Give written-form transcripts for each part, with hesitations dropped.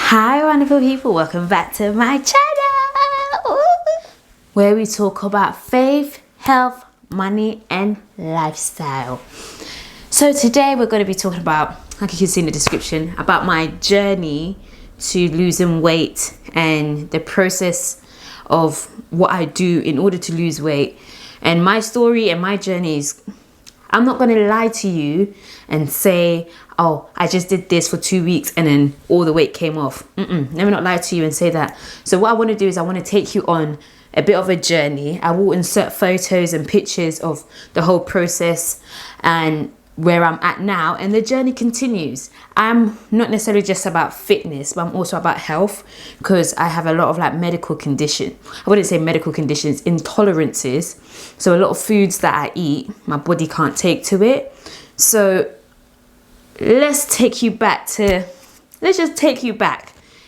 Hi wonderful people, welcome back to my channel where we talk about faith, health, money and lifestyle. So today we're going to be talking about, like you can see in the description, about my journey to losing weight and the process of what I do in order to lose weight. And my story and my journey is, I'm not going to lie to you and say, oh, I just did this for 2 weeks and then all the weight came off. Never not lie to you and say that. So what I want to do is I want to take you on a bit of a journey. I will insert photos and pictures of the whole process and where I'm at now, and the journey continues. I'm not necessarily just about fitness, but I'm also about health, because I have a lot of like medical condition. I wouldn't say medical conditions, intolerances. So a lot of foods that I eat, my body can't take to it. So let's just take you back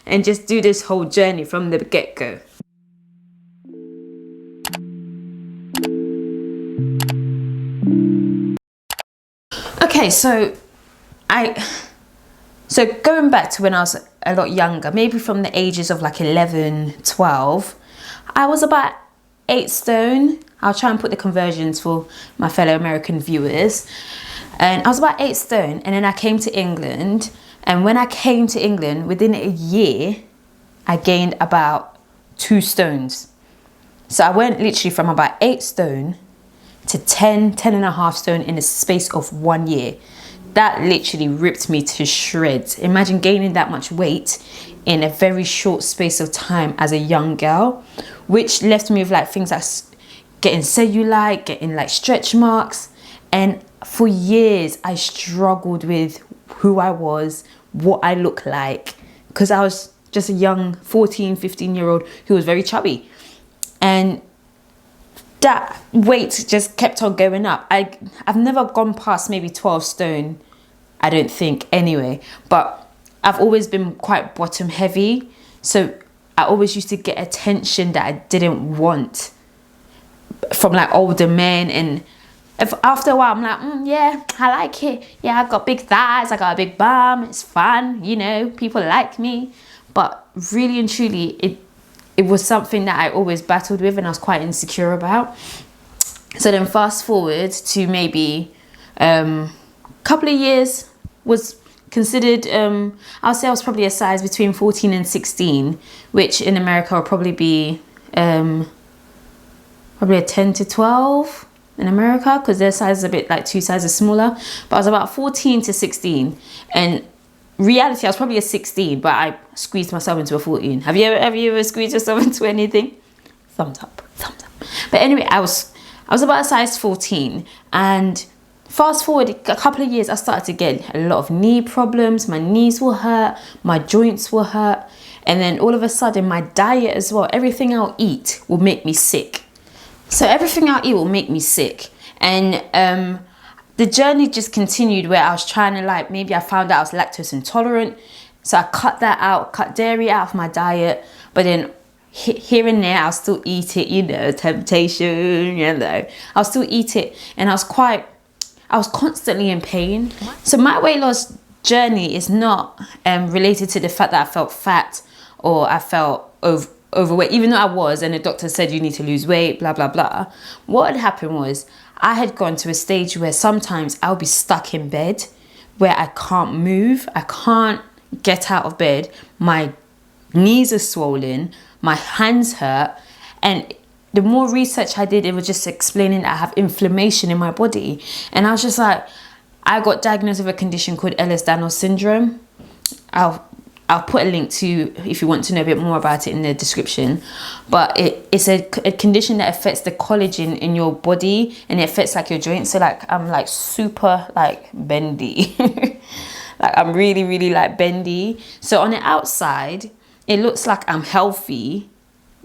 and just do this whole journey from the get-go. Okay, so going back to when I was a lot younger, maybe from the ages of like 11, 12, I was about 8 stone. I'll try and put the conversions for my fellow American viewers. And I was about 8 stone, and then I came to England. And when I came to England, within a year, I gained about 2 stones. So I went literally from about 8 stone to 10 and a half stone in the space of 1 year. That literally ripped me to shreds. Imagine gaining that much weight in a very short space of time as a young girl, which left me with like things like getting cellulite, getting like stretch marks. And for years I struggled with who I was, what I look like, because I was just a young 14, 15-year-old who was very chubby. And that weight just kept on going up. I've never gone past maybe 12 stone, I don't think anyway, but I've always been quite bottom heavy. So I always used to get attention that I didn't want from like older men. And after a while I'm like, yeah, I like it. Yeah, I got big thighs, I got a big bum, it's fun, you know, people like me. But really and truly, it was something that I always battled with and I was quite insecure about. So then fast forward to maybe a couple of years, was considered, I'll say I was probably a size between 14 and 16, which in America will probably be probably a 10 to 12 in America, because their size is a bit like 2 sizes smaller. But I was about 14 to 16, and reality, I was probably a 16, but I squeezed myself into a 14. Have you ever squeezed yourself into anything? Thumbs up, thumbs up. But anyway, I was about a size 14, and fast forward a couple of years, I started to get a lot of knee problems. My knees will hurt, my joints will hurt, and then all of a sudden my diet as well, everything I'll eat will make me sick. So everything I'll eat will make me sick. And the journey just continued where I was trying to, like, maybe I found out I was lactose intolerant. So I cut that out, cut dairy out of my diet. But then here and there, I'll still eat it, you know, temptation, you know. I'll still eat it. And I was constantly in pain. So my weight loss journey is not related to the fact that I felt fat or I felt overweight, even though I was, and the doctor said you need to lose weight, blah, blah, blah. What had happened was, I had gone to a stage where sometimes I'll be stuck in bed where I can't move. I can't get out of bed. My knees are swollen. My hands hurt. And the more research I did, it was just explaining that I have inflammation in my body. And I was just like, I got diagnosed with a condition called Ehlers-Danlos syndrome. I'll put a link to, if you want to know a bit more about it, in the description. But it's a condition that affects the collagen in your body, and it affects like your joints. So like I'm like super like bendy. Like I'm really, really like bendy. So on the outside, it looks like I'm healthy,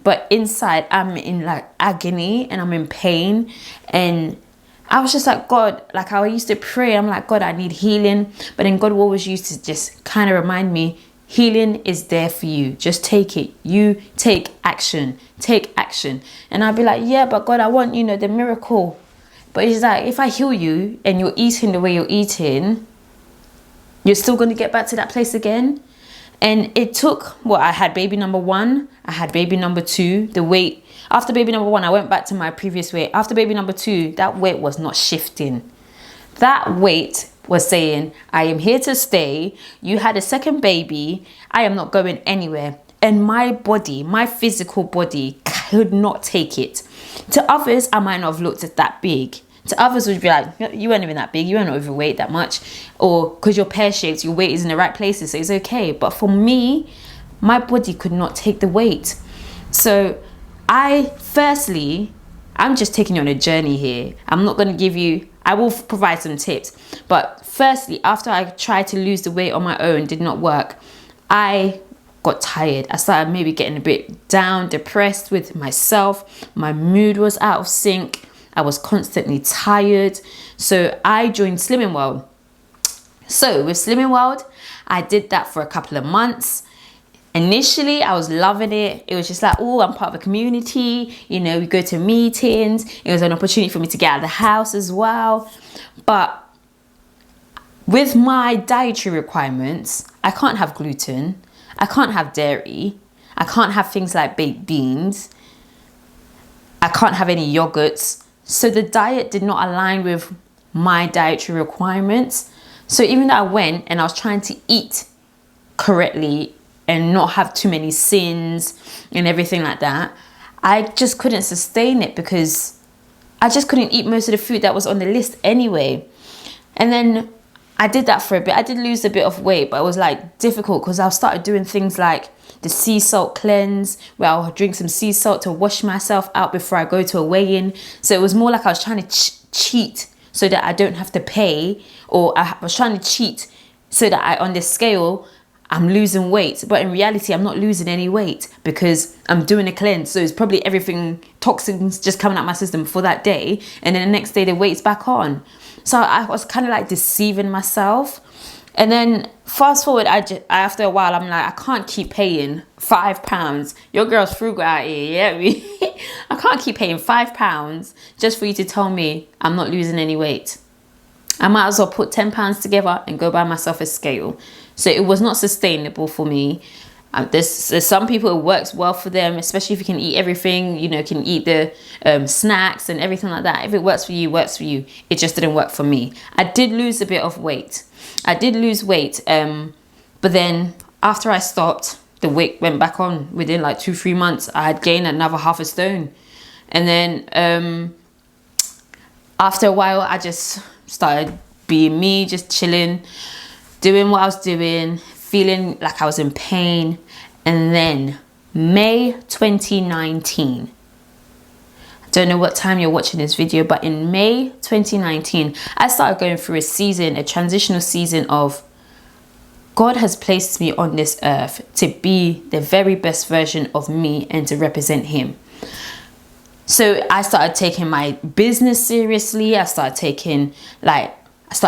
but inside I'm in like agony and I'm in pain. And I was just like, God, like I used to pray. I'm like, God, I need healing. But then God always used to just kind of remind me, healing is there for you. Just take it. You take action. Take action. And I'd be like, yeah, but God, I want, you know, the miracle. But it's like, if I heal you and you're eating the way you're eating, you're still going to get back to that place again. And it took, well, I had baby number 1, I had baby number 2, the weight, after baby number 1, I went back to my previous weight. After baby number 2, that weight was not shifting. That weight was saying, I am here to stay. You had a second baby. I am not going anywhere. And my body, my physical body could not take it. To others, I might not have looked at that big. To others would be like, you weren't even that big, you weren't overweight that much. Or because you're pear-shaped, your weight is in the right places, so it's okay. But for me, my body could not take the weight. So I'm just taking you on a journey here. I'm not going to give you, I will provide some tips. But firstly, after I tried to lose the weight on my own, did not work, I got tired. I started maybe getting a bit down, depressed with myself. My mood was out of sync. I was constantly tired. So I joined Slimming World. So with Slimming World, I did that for a couple of months. Initially, I was loving it. It was just like, oh, I'm part of a community. You know, we go to meetings. It was an opportunity for me to get out of the house as well. But with my dietary requirements, I can't have gluten. I can't have dairy. I can't have things like baked beans. I can't have any yogurts. So the diet did not align with my dietary requirements. So even though I went and I was trying to eat correctly and not have too many sins and everything like that, I just couldn't sustain it because I just couldn't eat most of the food that was on the list anyway. And then I did that for a bit. I did lose a bit of weight, but it was like difficult because I started doing things like the sea salt cleanse, where I'll drink some sea salt to wash myself out before I go to a weigh-in. So it was more like I was trying to cheat so that I don't have to pay, or I was trying to cheat so that on the scale, I'm losing weight. But in reality, I'm not losing any weight because I'm doing a cleanse. So it's probably everything, toxins just coming out my system for that day. And then the next day, the weight's back on. So I was kind of like deceiving myself. And then fast forward, after a while, I'm like, I can't keep paying £5. Your girl's frugal out here, yeah? I can't keep paying £5 just for you to tell me I'm not losing any weight. I might as well put £10 together and go buy myself a scale. So it was not sustainable for me. There's some people it works well for them, especially if you can eat everything, you know, can eat the snacks and everything like that. If it works for you, works for you. It just didn't work for me. I did lose a bit of weight. I did lose weight, but then after I stopped, the weight went back on. Within like 2-3 months, I had gained another half a stone. And then after a while, I just started being me, just chilling, doing what I was doing, feeling like I was in pain. And then May 2019, I don't know what time you're watching this video, but in May 2019, I started going through a transitional season of God has placed me on this earth to be the very best version of me and to represent him. So I started taking my business seriously. I started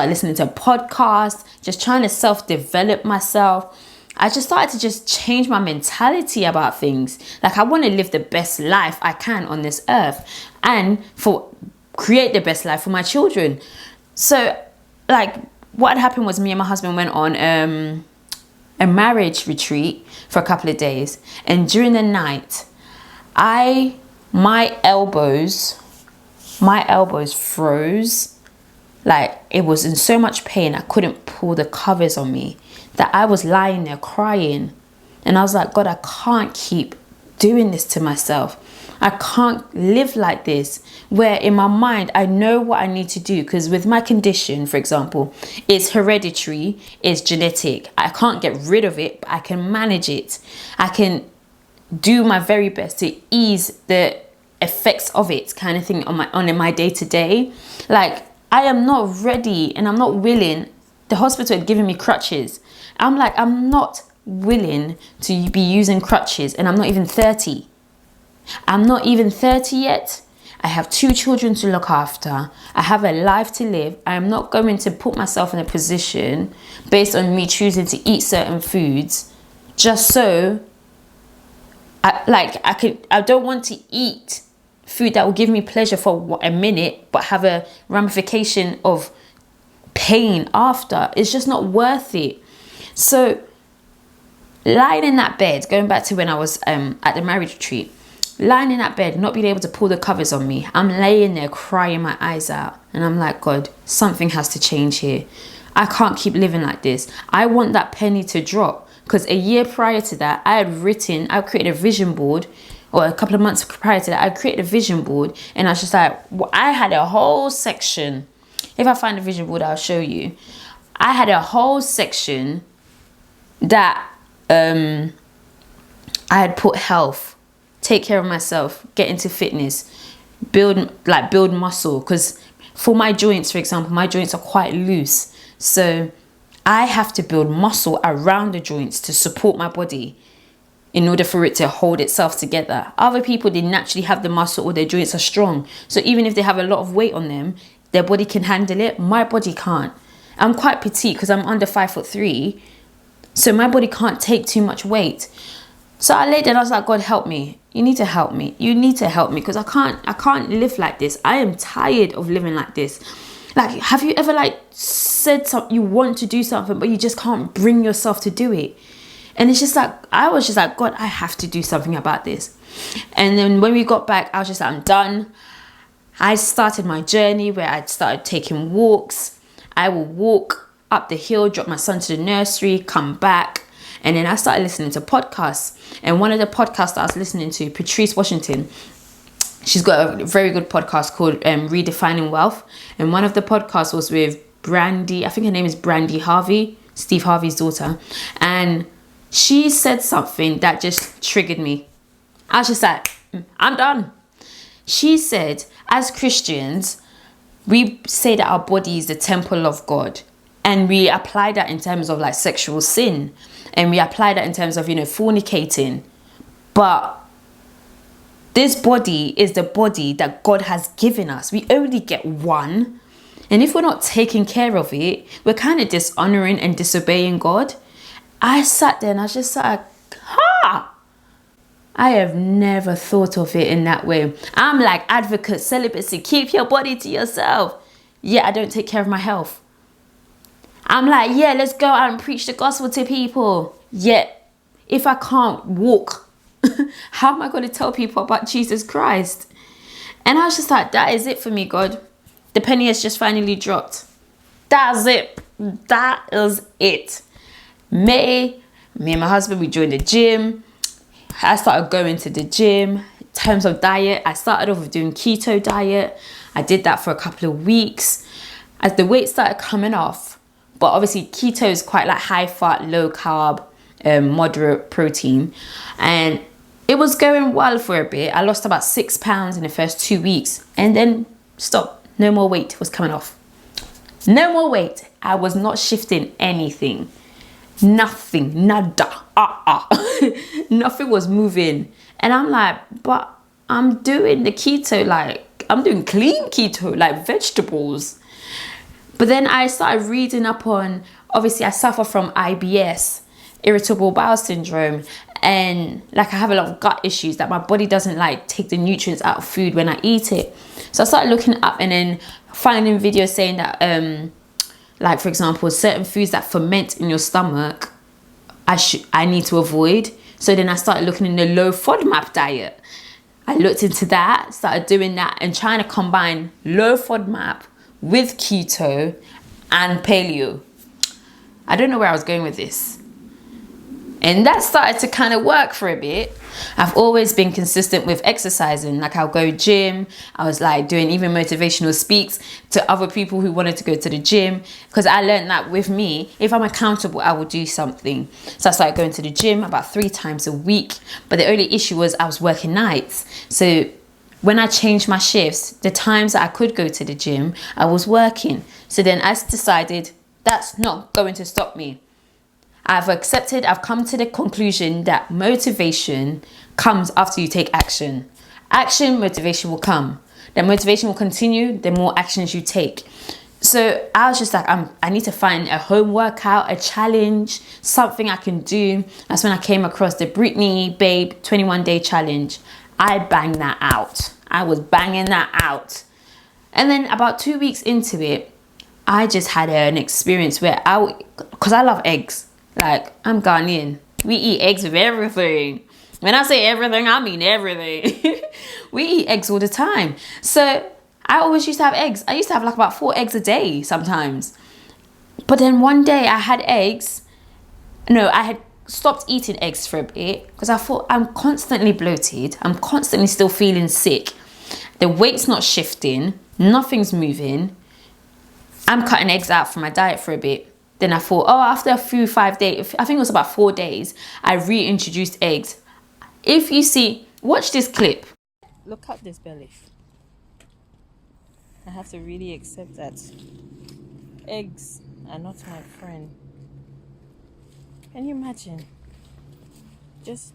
listening to podcasts, just trying to self-develop myself. I just started to change my mentality about things. Like, I want to live the best life I can on this earth and create the best life for my children. So, like, what happened was me and my husband went on a marriage retreat for a couple of days. And during the night, my elbows froze. Like, it was in so much pain, I couldn't pull the covers on me, that I was lying there crying. And I was like, God, I can't keep doing this to myself. I can't live like this, where in my mind, I know what I need to do. Because with my condition, for example, it's hereditary, it's genetic. I can't get rid of it, but I can manage it. I can do my very best to ease the effects of it, kind of thing, on my day-to-day. Like, I am not ready and I'm not willing. The hospital had given me crutches. I'm like, I'm not willing to be using crutches, and I'm not even 30. I'm not even 30 yet. I have 2 children to look after. I have a life to live. I am not going to put myself in a position based on me choosing to eat certain foods just so I don't want to eat food that will give me pleasure for a minute but have a ramification of pain after. It's just not worth it. So lying in that bed, going back to when I was at the marriage retreat, lying in that bed, not being able to pull the covers on me. I'm laying there crying my eyes out. And I'm like, God, something has to change here. I can't keep living like this. I want that penny to drop. Because a year prior to that, I created a vision board. Or a couple of months prior to that, I created a vision board. And I was just like, I had a whole section. If I find the vision board, I'll show you. I had a whole section that I had put health, take care of myself, get into fitness, build muscle. Because for my joints, for example, my joints are quite loose. So I have to build muscle around the joints to support my body in order for it to hold itself together. Other people, they naturally have the muscle or their joints are strong. So even if they have a lot of weight on them, their body can handle it. My body can't. I'm quite petite because I'm under 5'3". So my body can't take too much weight. So I laid there and I was like, God, help me. You need to help me. You need to help me because I can't live like this. I am tired of living like this. Like, have you ever said something, you want to do something, but you just can't bring yourself to do it? And it's just like, I was just like, God, I have to do something about this. And then when we got back, I was just like, I'm done. I started my journey where I started taking walks. I will walk up the hill, drop my son to the nursery, come back. And then I started listening to podcasts. And one of the podcasts that I was listening to, Patrice Washington, she's got a very good podcast called Redefining Wealth. And one of the podcasts was with Brandy, I think her name is Brandy Harvey, Steve Harvey's daughter. And she said something that just triggered me. I was just like, I'm done. She said, as Christians, we say that our body is the temple of God. And we apply that in terms of sexual sin. And we apply that in terms of, fornicating. But this body is the body that God has given us. We only get one. And if we're not taking care of it, we're kind of dishonoring and disobeying God. I sat there and I was just like, I have never thought of it in that way. I'm like advocate, celibacy, keep your body to yourself. Yeah, I don't take care of my health. I'm like, yeah, let's go out and preach the gospel to people. Yet, if I can't walk, how am I going to tell people about Jesus Christ? And I was just like, that is it for me, God. The penny has just finally dropped. That's it. That is it. Me and my husband, we joined the gym. I started going to the gym. In terms of diet, I started off with doing keto diet. I did that for a couple of weeks. As the weight started coming off, but obviously keto is quite high fat, low carb, moderate protein. And it was going well for a bit. I lost about 6 pounds in the first 2 weeks and then stopped. No more weight was coming off. No more weight. I was not shifting anything. Nothing. Nada. Nothing was moving. And I'm like, but I'm doing the keto, I'm doing clean keto, vegetables. But then I started reading up on, obviously I suffer from IBS, irritable bowel syndrome. And I have a lot of gut issues that my body doesn't take the nutrients out of food when I eat it. So I started looking up and then finding videos saying that, for example, certain foods that ferment in your stomach, I need to avoid. So then I started looking in the low FODMAP diet. I looked into that, started doing that and trying to combine low FODMAP with keto and paleo. I don't know where I was going with this. And that started to kind of work for a bit. I've always been consistent with exercising. I'll go gym. I was doing even motivational speaks to other people who wanted to go to the gym. Because I learned that with me, if I'm accountable, I will do something. So I started going to the gym about 3 times a week. But the only issue was I was working nights. So when I changed my shifts, the times that I could go to the gym, I was working. So then I decided that's not going to stop me. I've come to the conclusion that motivation comes after you take action. Motivation will come. The motivation will continue the more actions you take. So I was just I need to find a home workout, a challenge, something I can do. That's when I came across the Britney Babe 21-day challenge. I banged that out. I was banging that out. And then about 2 weeks into it, I just had an experience where because I love eggs. I'm Ghanaian. We eat eggs with everything. When I say everything, I mean everything. We eat eggs all the time. So I always used to have eggs. I used to have like about 4 eggs a day sometimes. But then one day I had eggs. No, I had stopped eating eggs for a bit because I thought I'm constantly bloated. I'm constantly still feeling sick. The weight's not shifting. Nothing's moving. I'm cutting eggs out from my diet for a bit. Then I thought, oh, after a few 5 days, I think it was about 4 days, I reintroduced eggs. If you see, watch this clip. Look at this belly. I have to really accept that eggs are not my friend. Can you imagine? Just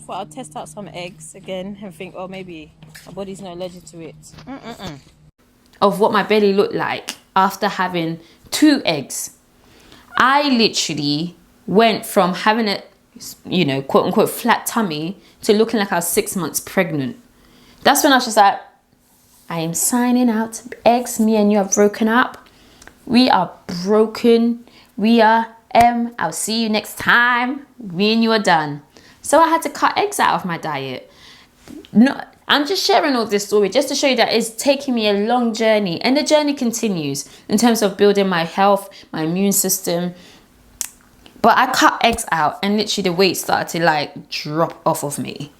thought I'll test out some eggs again and think, oh, maybe my body's not allergic to it. Of what my belly looked like after having 2 eggs. I literally went from having a, quote unquote flat tummy to looking like I was 6 months pregnant. That's when I was just like, I am signing out. Eggs, me and you are broken up. We are broken. We are I'll see you next time. Me and you are done. So I had to cut eggs out of my diet. No, I'm just sharing all this story just to show you that it's taking me a long journey, and the journey continues in terms of building my health, my immune system. But I cut eggs out and literally the weight started to like drop off of me.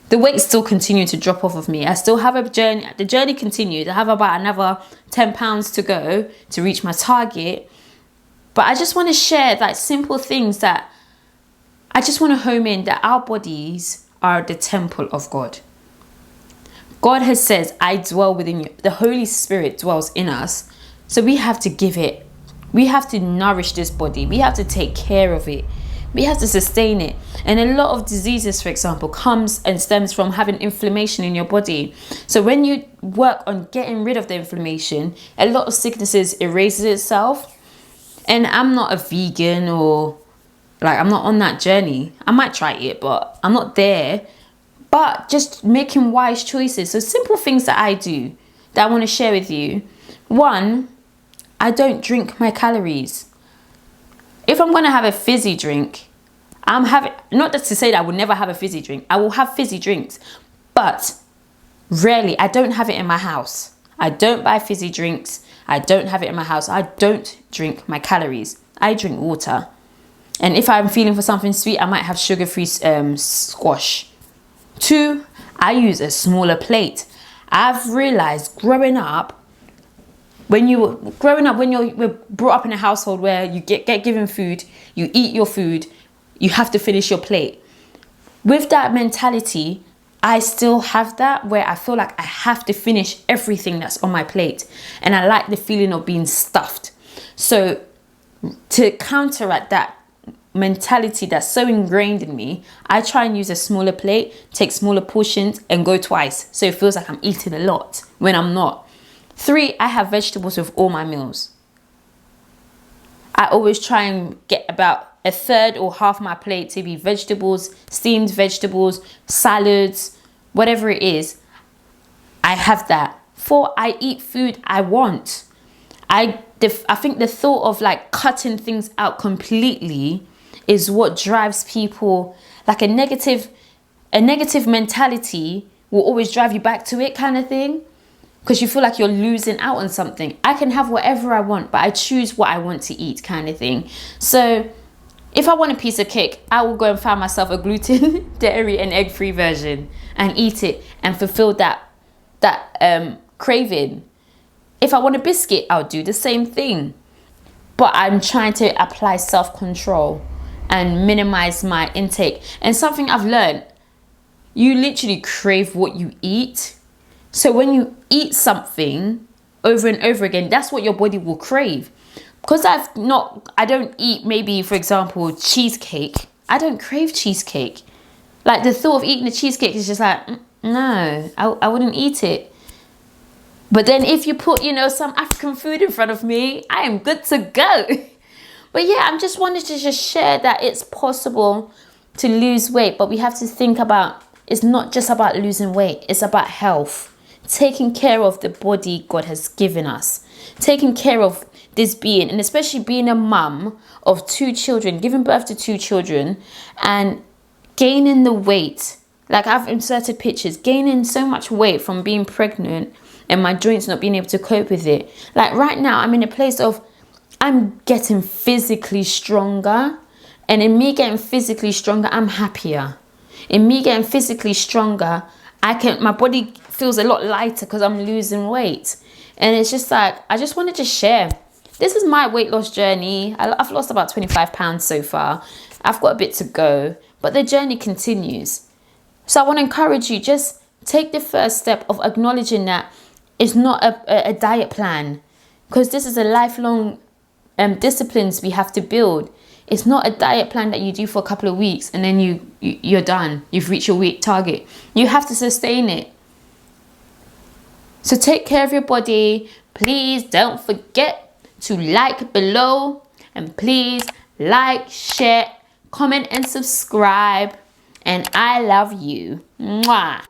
The weight still continued to drop off of me. I still have a journey. The journey continued. I have about another 10 pounds to go to reach my target. But I just want to share like simple things that I just want to home in, that our bodies are the temple of God. God has said, I dwell within you. The Holy Spirit dwells in us. So we have to give it. We have to nourish this body. We have to take care of it. We have to sustain it. And a lot of diseases, for example, comes and stems from having inflammation in your body. So when you work on getting rid of the inflammation, a lot of sicknesses erases itself. And I'm not a vegan or like I'm not on that journey. I might try it, but I'm not there. But just making wise choices. So simple things that I do that I want to share with you. 1, I don't drink my calories. If I'm going to have a fizzy drink, I'm having, not just to say that I will never have a fizzy drink. I will have fizzy drinks, but rarely. I don't have it in my house. I don't buy fizzy drinks. I don't have it in my house. I don't drink my calories. I drink water. And if I'm feeling for something sweet, I might have sugar-free squash. 2, I use a smaller plate. I've realized growing up, when you're brought up in a household where you get given food, you eat your food, you have to finish your plate. With that mentality, I still have that where I feel like I have to finish everything that's on my plate. And I like the feeling of being stuffed. So to counteract that mentality that's so ingrained in me, I try and use a smaller plate, take smaller portions and go twice. So it feels like I'm eating a lot when I'm not. 3, I have vegetables with all my meals. I always try and get about a third or half my plate to be vegetables, steamed vegetables, salads, whatever it is. I have that. 4, I eat food I want. I think the thought of like cutting things out completely is what drives people. Like a negative mentality will always drive you back to it, kind of thing. Because you feel like you're losing out on something. I can have whatever I want, but I choose what I want to eat, kind of thing. So if I want a piece of cake, I will go and find myself a gluten, dairy and egg-free version and eat it and fulfill that craving. If I want a biscuit, I'll do the same thing. But I'm trying to apply self-control and minimize my intake. And something I've learned, you literally crave what you eat. So when you eat something over and over again, that's what your body will crave. Because I don't eat maybe, for example, cheesecake. I don't crave cheesecake. Like the thought of eating a cheesecake is just like, no, I wouldn't eat it. But then if you put, some African food in front of me, I am good to go. But yeah, I'm just wanted to just share that it's possible to lose weight. But we have to think about, it's not just about losing weight. It's about health. Taking care of the body God has given us. taking care of this being, and especially being a mum of 2 children, giving birth to 2 children and gaining the weight. Like, I've inserted pictures, gaining so much weight from being pregnant and my joints not being able to cope with it. Like, right now, I'm in a place of, I'm getting physically stronger. And in me getting physically stronger, I'm happier. In me getting physically stronger, my body feels a lot lighter because I'm losing weight. And it's just like, I just wanted to share. This is my weight loss journey. I've lost about 25 pounds so far. I've got a bit to go, but the journey continues. So I want to encourage you, just take the first step of acknowledging that it's not a diet plan, because this is a lifelong disciplines we have to build. It's not a diet plan that you do for a couple of weeks and then you're done. You've reached your weight target. You have to sustain it. So take care of your body. Please don't forget to like below, and please like, share, comment and subscribe. And I love you. Mwah.